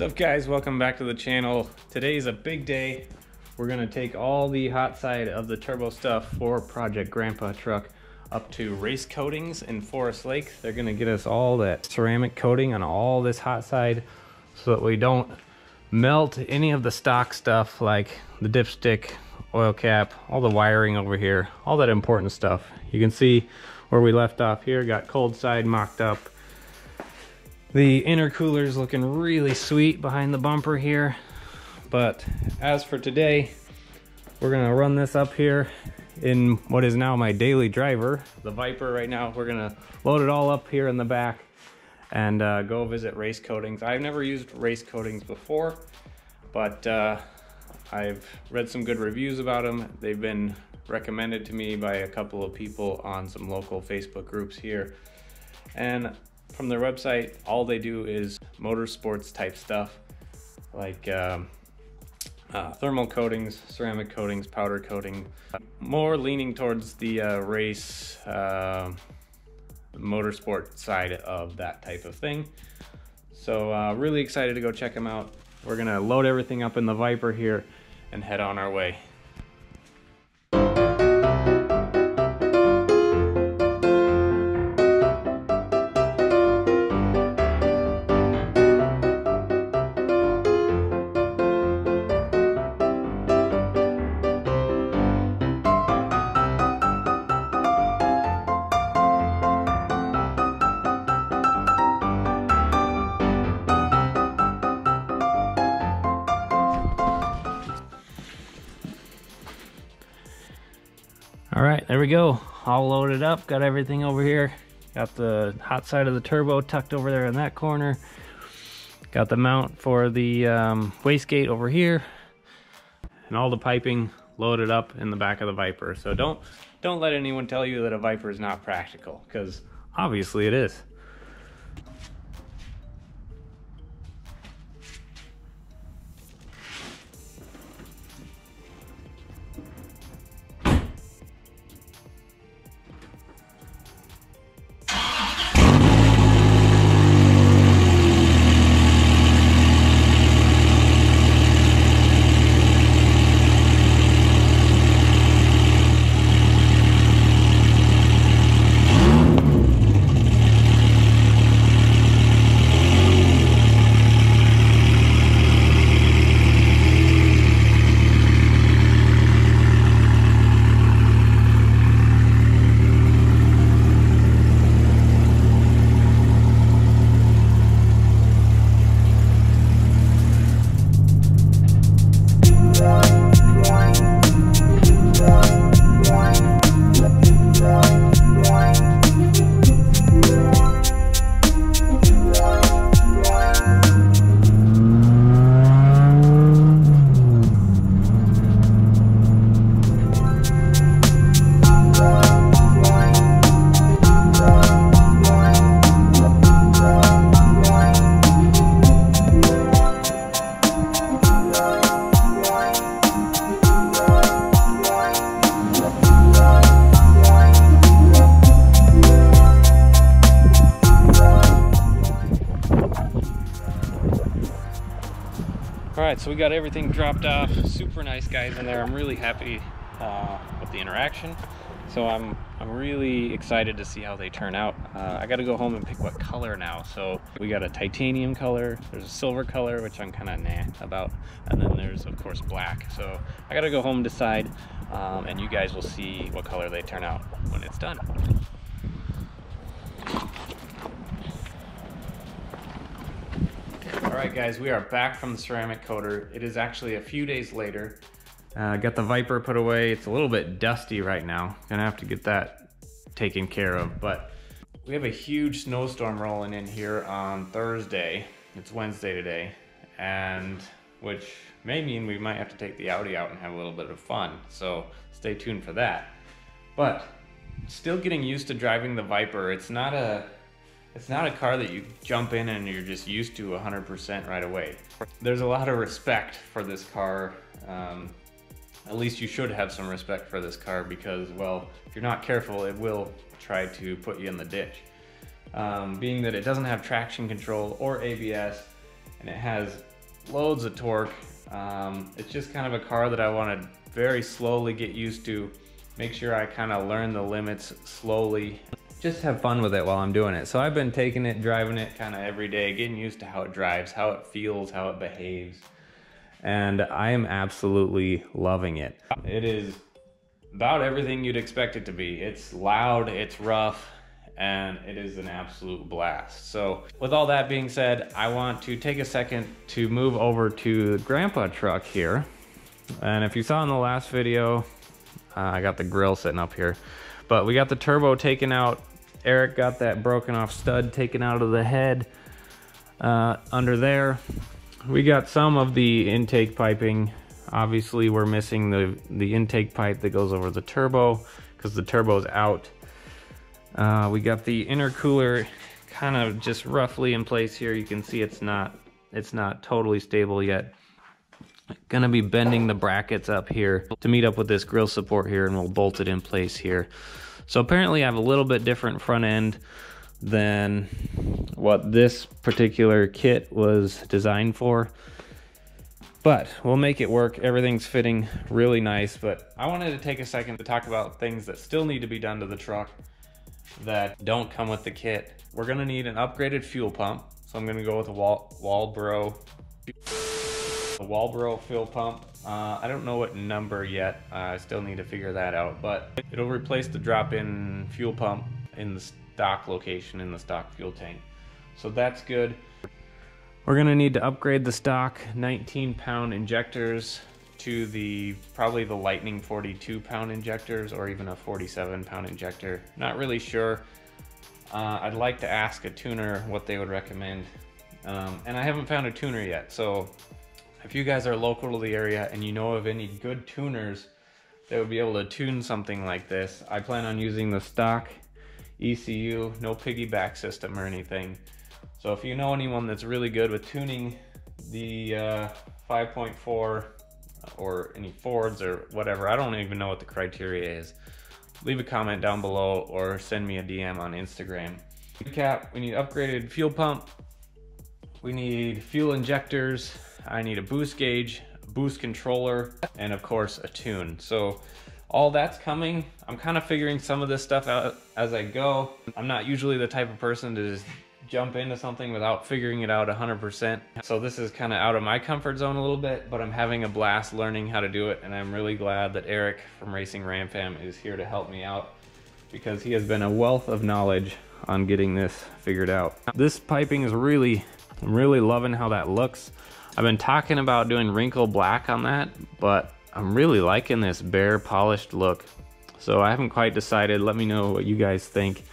What's up guys, welcome back to the channel. Today's a big day. We're gonna take all the hot side of the turbo stuff for Project Grandpa truck up to Race Coatings in Forest Lake. They're gonna get us all that ceramic coating on all this hot side so that we don't melt any of the stock stuff like the dipstick, oil cap, all the wiring over here, all that important stuff. You can see where we left off here, got cold side mocked up. The intercooler's looking really sweet behind the bumper here. But as for today, we're gonna run this up here in what is now my daily driver, the Viper. Right now we're gonna load it all up here in the back and go visit Race Coatings. I've never used Race Coatings before, but I've read some good reviews about them. They've been recommended to me by a couple of people on some local Facebook groups here. And from their website, all they do is motorsports type stuff like thermal coatings, ceramic coatings, powder coating, more leaning towards the race motorsport side of that type of thing. So really excited to go check them out. We're gonna load everything up in the Viper here and head on our way. All right, there we go. All loaded up, got everything over here. Got the hot side of the turbo tucked over there in that corner. Got the mount for the wastegate over here. And all the piping loaded up in the back of the Viper. So don't let anyone tell you that a Viper is not practical, because obviously it is. Alright, so we got everything dropped off. Super nice guys in there. I'm really happy with the interaction. So I'm really excited to see how they turn out. I gotta go home and pick what color now. So we got a titanium color, there's a silver color, which I'm kinda nah about, and then there's of course black. So I gotta go home and decide, and you guys will see what color they turn out when it's done. Alright guys, we are back from the ceramic coater. It is actually a few days later. Got the Viper put away. It's a little bit dusty right now. Gonna have to get that taken care of, but we have a huge snowstorm rolling in here on Thursday. It's Wednesday today, and which may mean we might have to take the Audi out and have a little bit of fun. So stay tuned for that. But still getting used to driving the Viper. It's not a car that you jump in and you're just used to 100% right away. There's a lot of respect for this car. At least you should have some respect for this car because, well, if you're not careful, it will try to put you in the ditch. Being that it doesn't have traction control or ABS, and it has loads of torque. It's just kind of a car that I want to very slowly get used to, make sure I kind of learn the limits slowly, just have fun with it while I'm doing it. So I've been taking it, driving it kind of every day, getting used to how it drives, how it feels, how it behaves, and I am absolutely loving it. It is about everything you'd expect it to be. It's loud, it's rough, and it is an absolute blast. So with all that being said, I want to take a second to move over to the Grandpa truck here. And if you saw in the last video, I got the grill sitting up here, but we got the turbo taken out. Eric got that broken off stud taken out of the head under there. We got some of the intake piping. Obviously we're missing the intake pipe that goes over the turbo because the turbo's out. We got the intercooler kind of just roughly in place here. You can see it's not totally stable yet. Gonna be bending the brackets up here to meet up with this grill support here, and we'll bolt it in place here. So apparently I have a little bit different front end than what this particular kit was designed for, but we'll make it work. Everything's fitting really nice, but I wanted to take a second to talk about things that still need to be done to the truck that don't come with the kit. We're gonna need an upgraded fuel pump, so I'm gonna go with a Walbro fuel pump. I don't know what number yet. I still need to figure that out, but it'll replace the drop-in fuel pump in the stock location in the stock fuel tank. So that's good. We're gonna need to upgrade the stock 19-pound injectors to probably the Lightning 42-pound injectors, or even a 47-pound injector. Not really sure. I'd like to ask a tuner what they would recommend. And I haven't found a tuner yet, so if you guys are local to the area and you know of any good tuners that would be able to tune something like this, I plan on using the stock ECU, no piggyback system or anything. So if you know anyone that's really good with tuning the 5.4 or any Fords or whatever, I don't even know what the criteria is, leave a comment down below or send me a DM on Instagram. Recap, we need upgraded fuel pump, we need fuel injectors, I need a boost gauge, a boost controller, and of course a tune. So all that's coming. I'm kind of figuring some of this stuff out as I go. I'm not usually the type of person to just jump into something without figuring it out 100%. So this is kind of out of my comfort zone a little bit, but I'm having a blast learning how to do it, and I'm really glad that Eric from Racing Ram Fam is here to help me out, because he has been a wealth of knowledge on getting this figured out. This piping is I'm really loving how that looks. I've been talking about doing wrinkle black on that, but I'm really liking this bare polished look. So I haven't quite decided. Let me know what you guys think.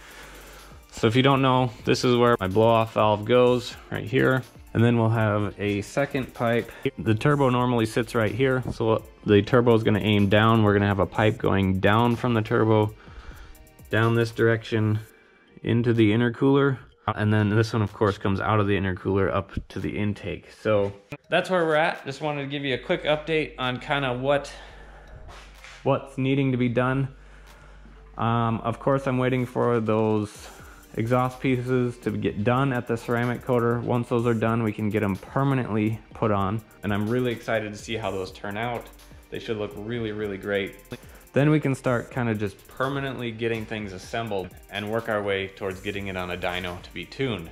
So if you don't know, this is where my blow-off valve goes, right here. And then we'll have a second pipe. The turbo normally sits right here, so the turbo is gonna aim down. We're gonna have a pipe going down from the turbo, down this direction, into the intercooler. And then this one, of course, comes out of the intercooler up to the intake. So that's where we're at. Just wanted to give you a quick update on kind of what's needing to be done. Of course, I'm waiting for those exhaust pieces to get done at the ceramic coater. Once those are done, we can get them permanently put on. And I'm really excited to see how those turn out. They should look really, really great. Then we can start kind of just permanently getting things assembled and work our way towards getting it on a dyno to be tuned.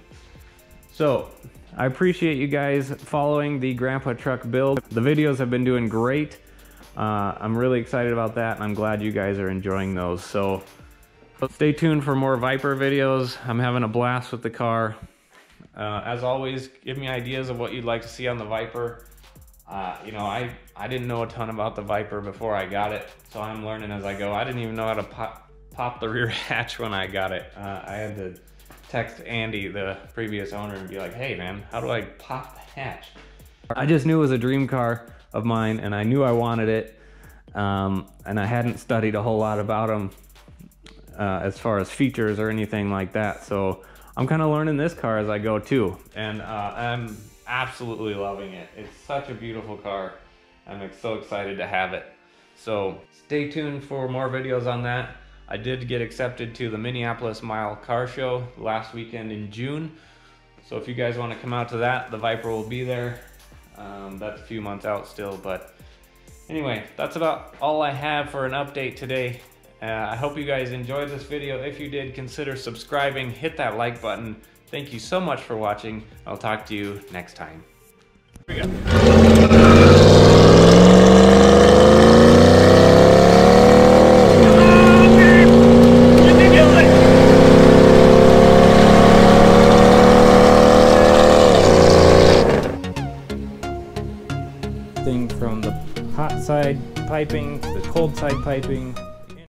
So I appreciate you guys following the Grandpa truck build. The videos have been doing great. I'm really excited about that, and I'm glad you guys are enjoying those. So stay tuned for more Viper videos. I'm having a blast with the car. As always, give me ideas of what you'd like to see on the Viper. You know, I didn't know a ton about the Viper before I got it, so I'm learning as I go. I didn't even know how to pop the rear hatch when I got it. I had to text Andy, the previous owner, and be like, hey man, how do I pop the hatch? I just knew it was a dream car of mine, and I knew I wanted it, and I hadn't studied a whole lot about them as far as features or anything like that. So I'm kind of learning this car as I go too, and I'm absolutely loving it. It's such a beautiful car. I'm so excited to have it. So stay tuned for more videos on that. I did get accepted to the Minneapolis Mile Car Show last weekend in June. So if you guys want to come out to that, the Viper will be there. That's a few months out still, but anyway, that's about all I have for an update today. I hope you guys enjoyed this video. If you did, consider subscribing, hit that like button. Thank you so much for watching. I'll talk to you next time. Here we go. From the hot side piping to the cold side piping.